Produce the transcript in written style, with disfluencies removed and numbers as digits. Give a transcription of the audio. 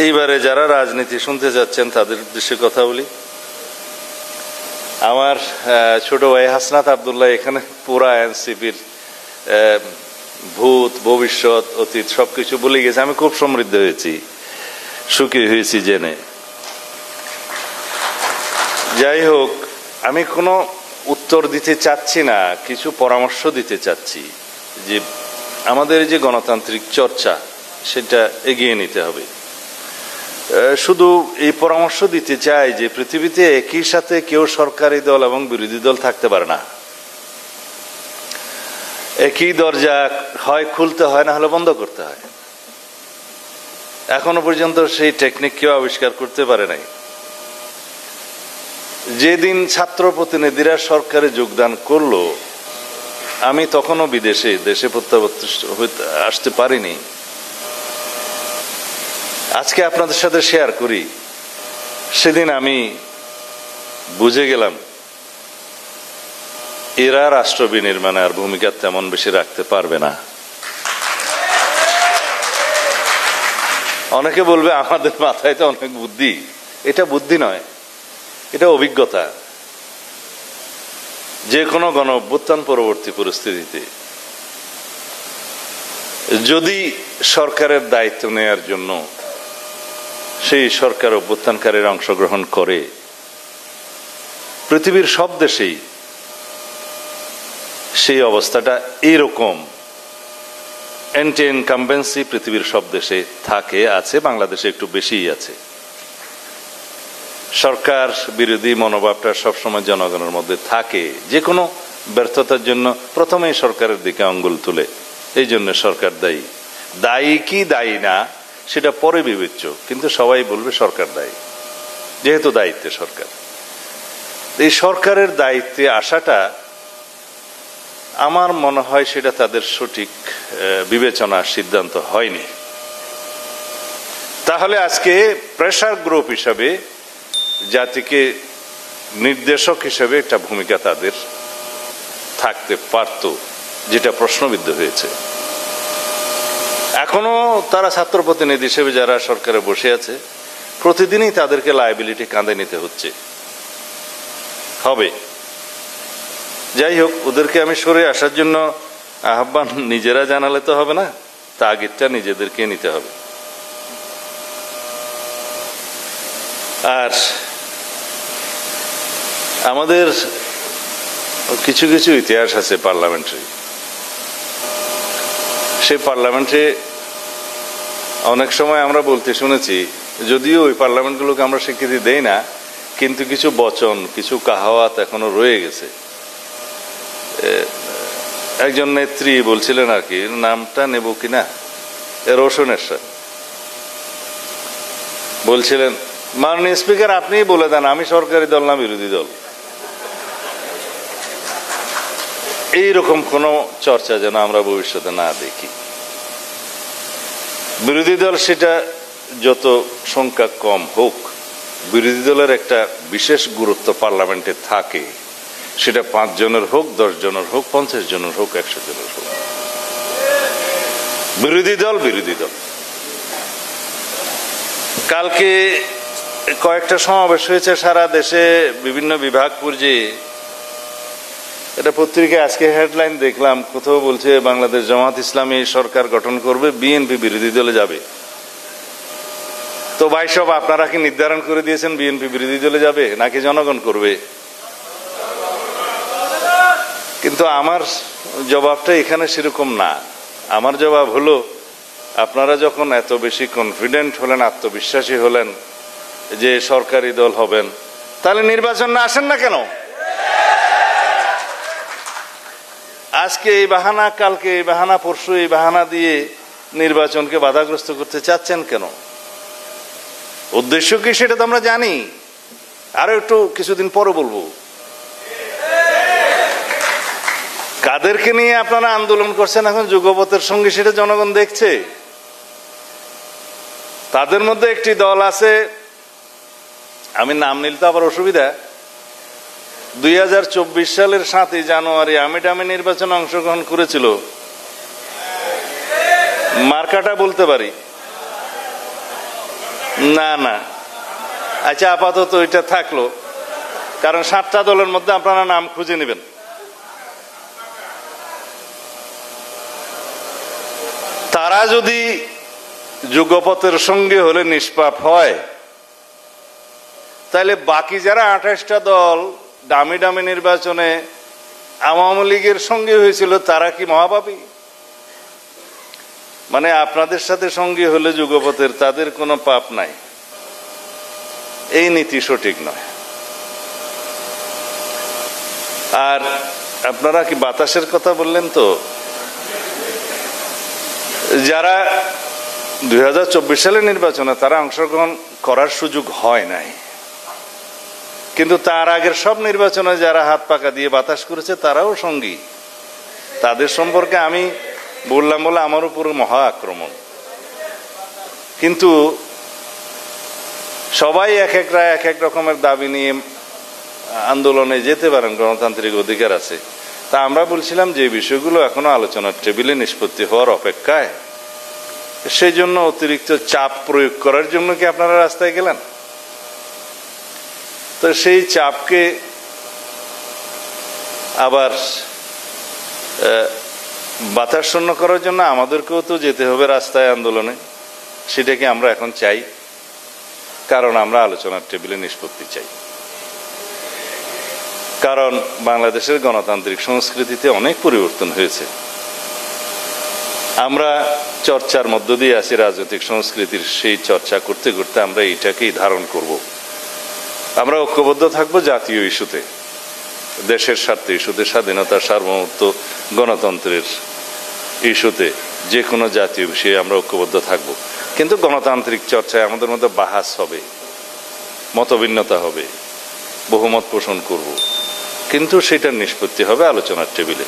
এইবারে যারা রাজনীতি শুনতে যাচ্ছেন তাদের উদ্দেশ্যে কথা বলি। আমার ছোট ভাই হাসনাত আব্দুল্লাহ এখানে পুরা এনসিপির ভূত, ভবিষ্যৎ, অতীত সবকিছু বলে গেছে। আমি খুব সমৃদ্ধ হয়েছি, সুখী হয়েছি জেনে। যাই হোক, আমি কোনো উত্তর দিতে চাচ্ছি না, কিছু পরামর্শ দিতে চাচ্ছি যে আমাদের যে গণতান্ত্রিক চর্চা সেটা এগিয়ে নিতে হবে। শুধু এই পরামর্শ দিতে চাই যে পৃথিবীতে একই সাথে কেউ সরকারি দল এবং বিরোধী দল থাকতে পারে না। একই দরজা হয় খুলতে হয়, না হলে বন্ধ করতে হয়। এখনো পর্যন্ত সেই টেকনিক কেউ আবিষ্কার করতে পারে নাই। যেদিন ছাত্র প্রতিনিধিরা সরকারে যোগদান করলো, আমি তখনও দেশে প্রত্যাবর্তিত আসতে পারিনি। আজকে আপনাদের সাথে শেয়ার করি, সেদিন আমি বুঝে গেলাম এরা রাষ্ট্র বিনির্মাণে আর ভূমিকা তেমন বেশি রাখতে পারবে না। অনেকে বলবে আমাদের মাথায় তো অনেক বুদ্ধি। এটা বুদ্ধি নয়, এটা অভিজ্ঞতা। যে কোনো গণ অভ্যুত্থান পরবর্তী পরিস্থিতিতে যদি সরকারের দায়িত্ব নেয়ার জন্য সেই সরকার অভ্যুত্থানকারীরা অংশগ্রহণ করে, পৃথিবীর সব দেশেই সেই অবস্থাটা এইরকম। অ্যান্টি ইনকামবেন্সি পৃথিবীর সব দেশে থাকে, আছে, বাংলাদেশে একটু বেশিই আছে। সরকার বিরোধী মনোভাবটা সবসময় জনগণের মধ্যে থাকে। যে কোনো ব্যর্থতার জন্য প্রথমেই সরকারের দিকে আঙ্গুল তুলে, এই জন্য সরকার দায়ী। দায়ী কি দায়ী না সেটা পরে বিবেচ্য, কিন্তু সবাই বলবে সরকার দায়ী, যেহেতু দায়িত্বে সরকার। এই সরকারের দায়িত্বে আসাটা আমার মনে হয় সেটা তাদের সঠিক বিবেচনা, সিদ্ধান্ত হয়নি। তাহলে আজকে প্রেসার গ্রুপ হিসাবে, জাতিকে নির্দেশক হিসেবে একটা ভূমিকা তাদের থাকতে পারত, যেটা প্রশ্নবিদ্ধ হয়েছে। এখনো তারা ছাত্র প্রতিনিধি হিসেবে যারা সরকারে বসে আছে, প্রতিদিনই তাদেরকে লায়াবিলিটি কাঁধে নিতে হবে। যাই হোক, ওদেরকে আমি সরে আসার জন্য আহ্বান নিজেরা জানালে তো হবে না, তাগিদটা নিজেদেরকে নিতে হবে। আর আমাদের কিছু কিছু ইতিহাস আছে পার্লামেন্টারি। সেই পার্লামেন্টে অনেক সময় আমরা বলতে শুনেছি, যদিও ওই পার্লামেন্টগুলোকে আমরা স্বীকৃতি দেই না, কিন্তু কিছু বচন, কিছু কাহাওয়াত এখনো রয়ে গেছে। একজন নেত্রী বলছিলেন, আর কি নামটা নেব কিনা, রোশন এরশাদ বলছিলেন, মাননীয় স্পিকার আপনিই বলে দেন আমি সরকারি দল না বিরোধী দল। এইরকম কোন চর্চা যেন আমরা ভবিষ্যতে না দেখি। বিরোধী দল সেটা যত সংখ্যা কম হোক, বিরোধী দলের একটা বিশেষ গুরুত্ব পার্লামেন্টে থাকে। সেটা 5 জনের হোক, 10 জনের হোক, 50 জনের হোক, 100 জনের হোক, বিরোধী দল বিরোধী দল। কালকে কয়েকটা সমাবেশ হয়েছে সারা দেশে, বিভিন্ন বিভাগ পর্যায়ে। এটা পত্রিকায় আজকে হেডলাইন দেখলাম, কোথাও বলছে বাংলাদেশ জামাত ইসলামী সরকার গঠন করবে, বিএনপি বিরোধী দলে যাবে। তো ভাই সব আপনারা কি নির্ধারণ করে দিয়েছেন বিএনপি বিরোধী দলে যাবে নাকি জনগণ করবে? কিন্তু আমার জবাবটা এখানে সেরকম না। আমার জবাব হলো, আপনারা যখন এত বেশি কনফিডেন্ট হলেন, আত্মবিশ্বাসী হলেন যে সরকারি দল হবেন, তাহলে নির্বাচন না আসেন না কেন? আজকে এই বাহানা, কালকে এই বাহানা, পরশু এই বাহানা দিয়ে নির্বাচনকে বাধাগ্রস্ত করতে চাচ্ছেন কেন? উদ্দেশ্য কি সেটা তো আমরা জানি, আরো একটু কিছুদিন পরে বলবো। কাদেরকে নিয়ে আপনারা আন্দোলন করছেন এখন যুগপথের সঙ্গে, সেটা জনগণ দেখছে। তাদের মধ্যে একটি দল আছে, আমি নাম নিলে তো আবার অসুবিধা, 2024 সালের 7 জানুয়ারি আমিটামি নির্বাচনে অংশগ্রহণ করেছিল। মার্কাটা বলতে পারি, না না, আচ্ছা আপাতত ওইটা থাকলো, কারণ 7টা দলের মধ্যে আপনারা নাম খুঁজে নেবেন। তারা যদি যুগপথের সঙ্গে হলে নিষ্পাপ হয়, তাহলে বাকি যারা 28টা দল দামি দামি নির্বাচনে আওয়ামী লীগের সঙ্গে হয়েছিল, তারা কি মহাপাপী? মানে আপনাদের সাথে সঙ্গী হলে যুগপথের, তাদের কোনো পাপ নাই, এই নীতি সঠিক নয়। আর আপনারা কি বাতাসের কথা বললেন, তো যারা 2024 সালের নির্বাচনে তারা অংশগ্রহণ করার সুযোগ হয় নাই, কিন্তু তার আগের সব নির্বাচনে যারা হাত পাকা দিয়ে বাতাস করেছে তারাও সঙ্গী। তাদের সম্পর্কে আমি বললাম বলে আমার উপর মহা আক্রমণ। কিন্তু সবাই এক এক রকমের দাবি নিয়ে আন্দোলনে যেতে পারেন, গণতান্ত্রিক অধিকার আছে। তা আমরা বলছিলাম যে বিষয়গুলো এখনো আলোচনার টেবিলে নিষ্পত্তি হওয়ার অপেক্ষায়, সেই জন্য অতিরিক্ত চাপ প্রয়োগ করার জন্য কি আপনারা রাস্তায় গেলেন? তো সেই চাপকে আবার বাতাস শূন্য করার জন্য আমাদেরকেও তো যেতে হবে রাস্তায় আন্দোলনে। সেটাকে আমরা এখন চাই, কারণ আমরা আলোচনার টেবিলে নিষ্পত্তি চাই। কারণ বাংলাদেশের গণতান্ত্রিক সংস্কৃতিতে অনেক পরিবর্তন হয়েছে। আমরা চর্চার মধ্য দিয়ে আছি রাজনৈতিক সংস্কৃতির, সেই চর্চা করতে করতে আমরা এটাকেই ধারণ করব। আমরা ঐক্যবদ্ধ থাকবো জাতীয় ইস্যুতে, দেশের স্বার্থে ইস্যুতে, স্বাধীনতা, সার্বভৌমত্ব, গণতন্ত্রের ইস্যুতে, যে কোনো জাতীয় বিষয়ে আমরা ঐক্যবদ্ধ থাকব। কিন্তু গণতান্ত্রিক চর্চায় আমাদের মধ্যে বাহাস হবে, মতভিন্নতা হবে, বহুমত পোষণ করব, কিন্তু সেটার নিষ্পত্তি হবে আলোচনার টেবিলে।